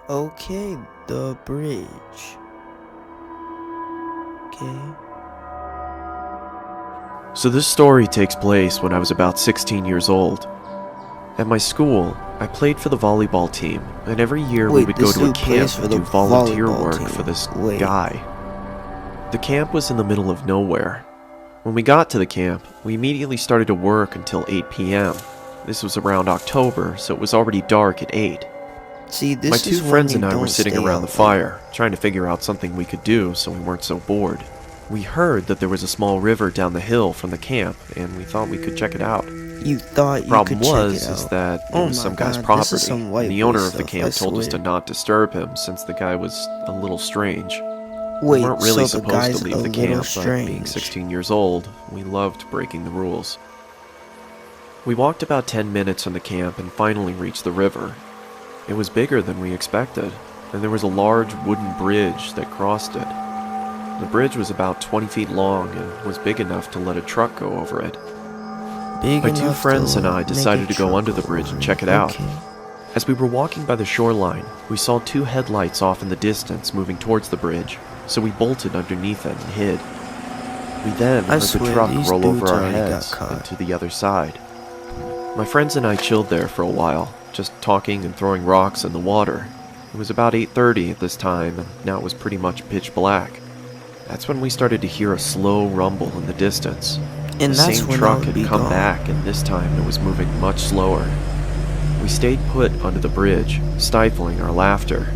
Okay, the bridge. Okay. So this story takes place when I was about 16 years old. At my school, I played for the volleyball team, and every year we Wait, would go this to a dude plays camp for and the do volunteer volleyball work team. for this Wait. guy. The camp was in the middle of nowhere. When we got to the camp, we immediately started to work until 8 p.m. This was around October, so it was already dark at 8. See, this My is two when friends you and I don't were sitting stay around the out fire, trying to figure out something we could do so we weren't so bored. We heard that there was a small river down the hill from the camp, and we thought we could check it out. late. You thought you Problem could check was, it out. is that it Oh was my some guy's God, this property, is some white and the boy owner of the stuff, camp I told us to swear. not disturb him since the guy was a little strange. Wait, We weren't really so the supposed guy's to a leave the little camp, but being strange. 16 years old, we loved breaking the rules. We walked about 10 minutes from the camp and finally reached the river. It was bigger than we expected, and there was a large wooden bridge that crossed it. The bridge was about 20 feet long and was big enough to let a truck go over it. Big My two enough friends to and I make a decided to go truck under the bridge and over. check it out. Okay. As we were walking by the shoreline, we saw two headlights off in the distance moving towards the bridge, so we bolted underneath it and hid. We then I heard the swear, truck these roll over dudes our already got heads caught. and to the other side. My friends and I chilled there for a while, just talking and throwing rocks in the water. It was about 8:30 at this time, and now it was pretty much pitch black. That's when we started to hear a slow rumble in the distance. And The that's same when I truck would had be come gone. back, and this time it was moving much slower. We stayed put under the bridge, stifling our laughter.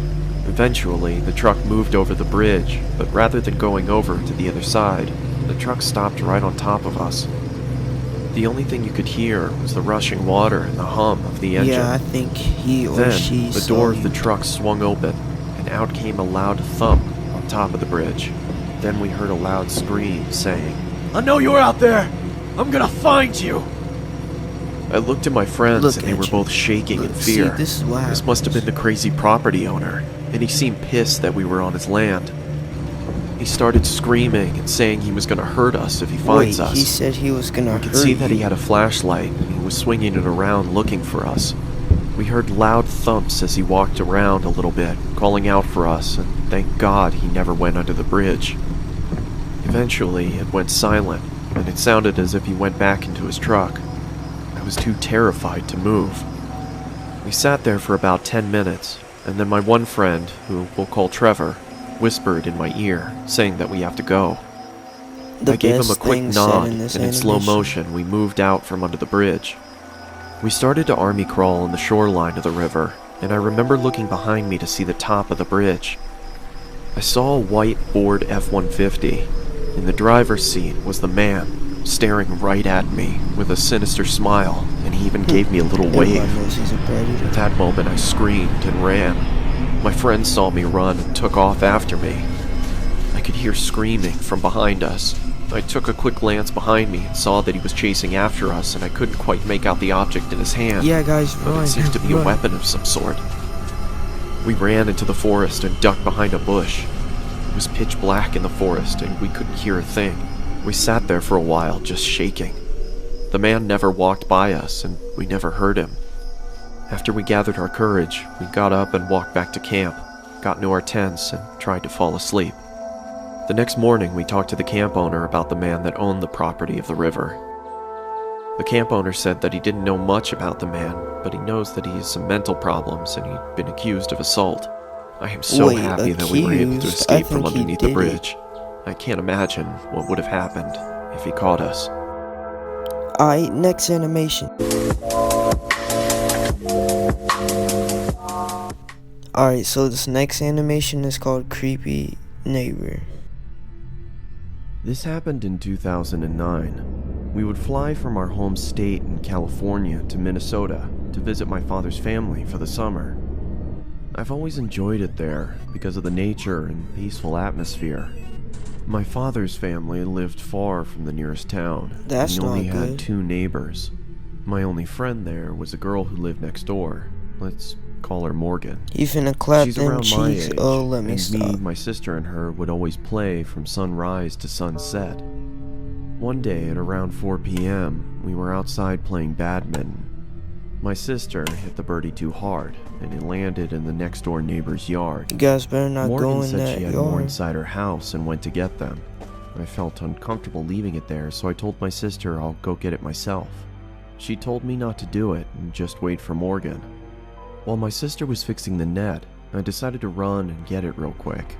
Eventually, the truck moved over the bridge, but rather than going over to the other side, the truck stopped right on top of us. The only thing you could hear was the rushing water and the hum of the engine. Yeah, I think he or Then, she the saw door of you. the truck swung open, and out came a loud thump on top of the bridge. Then we heard a loud scream saying, "I know you're out there! I'm gonna find you!" I looked at my friends Look and they at were you. both shaking in Look, see, fear. this is what This must have been the crazy property owner, and he seemed pissed that we were on his land. He started screaming and saying he was gonna hurt us if he finds Wait, us. he said he was gonna We hurt could see that you. he had a flashlight and he was swinging it around looking for us. We heard loud thumps as he walked around a little bit, calling out for us, and thank God he never went under the bridge. Eventually, it went silent, and it sounded as if he went back into his truck. I was too terrified to move. We sat there for about 10 minutes, and then my one friend, who we'll call Trevor, whispered in my ear, saying that we have to go. The I gave him a best quick thing said nod, in this and in slow animation. motion, we moved out from under the bridge. We started to army crawl on the shoreline of the river, and I remember looking behind me to see the top of the bridge. I saw a white Ford F-150. In the driver's seat was the man, staring right at me with a sinister smile, and he even gave me a little Everybody wave. knows he's a predator. At that moment, I screamed and ran. My friends saw me run and took off after me. I could hear screaming from behind us. I took a quick glance behind me and saw that he was chasing after us, and I couldn't quite make out the object in his hand. Yeah, guys, But run. it seemed to be a run. weapon of some sort. We ran into the forest and ducked behind a bush. It was pitch black in the forest, and we couldn't hear a thing. We sat there for a while, just shaking. The man never walked by us, and we never heard him. After we gathered our courage, we got up and walked back to camp, got into our tents, and tried to fall asleep. The next morning, we talked to the camp owner about the man that owned the property of the river. The camp owner said that he didn't know much about the man, but he knows that he has some mental problems and he'd been accused of assault. I am so Wait, happy that we were able to accused? I escape from think he underneath the did it. bridge. I can't imagine what would have happened if he caught us. Alright, next animation. Alright, so this next animation is called Creepy Neighbor. This happened in 2009. We would fly from our home state in California to Minnesota to visit my father's family for the summer. I've always enjoyed it there because of the nature and peaceful atmosphere. My father's family lived far from the nearest town. That's and we only not had good. 2 neighbors. My only friend there was a girl who lived next door. Let's call her Morgan. He finna clap She's them around my cheeks. age, Oh, let me and stop. my sister, and her would always play from sunrise to sunset. One day at around 4 p.m., we were outside playing badminton. My sister hit the birdie too hard, and it landed in the next door neighbor's yard. You guys better not Morgan go in said that she had more yard. inside her house and went to get them. I felt uncomfortable leaving it there, so I told my sister I'll go get it myself. She told me not to do it and just wait for Morgan. While my sister was fixing the net, I decided to run and get it real quick.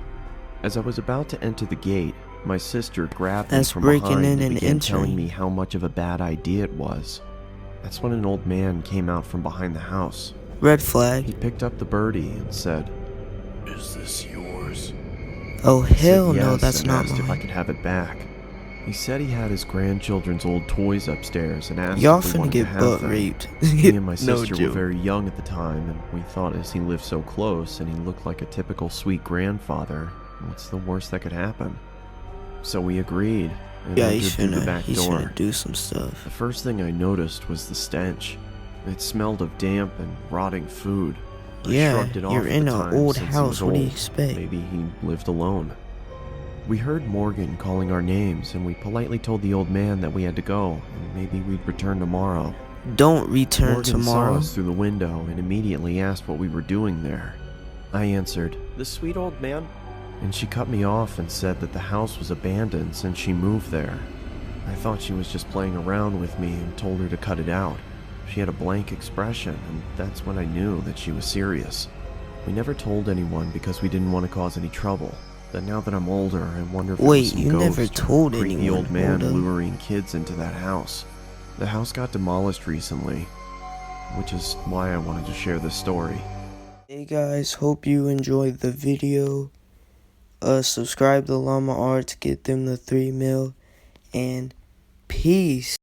As I was about to enter the gate, my sister grabbed me That's from breaking behind in and and began telling entering. me how much of a bad idea it was. That's when an old man came out from behind the house. Red He flag. picked up the birdie and said, "Is this yours?" Oh I said hell no, yes that's and not asked if I mine. could have it back. He said he had his grandchildren's old toys upstairs and asked Y'all if we finna wanted to get have butt them. raped. Me and my No sister were joke. very young at the time, and we thought as he lived so close and he looked like a typical sweet grandfather, what's the worst that could happen? So we agreed and Yeah, entered through the back he's door. finna do some stuff. The first thing I noticed was the stench. It smelled of damp and rotting food. I Yeah, shrugged it off you're at in the an time old since he house. was What do you old. expect? Maybe he lived alone. We heard Morgan calling our names, and we politely told the old man that we had to go, and maybe we'd return tomorrow. Don't return Morgan saw tomorrow. us through the window and immediately asked what we were doing there. I answered, "The sweet old man," and she cut me off and said that the house was abandoned since she moved there. I thought she was just playing around with me and told her to cut it out. She had a blank expression, and that's when I knew that she was serious. We never told anyone because we didn't want to cause any trouble. But now that I'm older, I wonder if it was Wait, some you ghost never or told creepy anyone. old man Hold up. luring kids into that house. The house got demolished recently, which is why I wanted to share this story. Hey guys, hope you enjoyed the video. Subscribe to Llama Art to get them the 3 mil, and peace.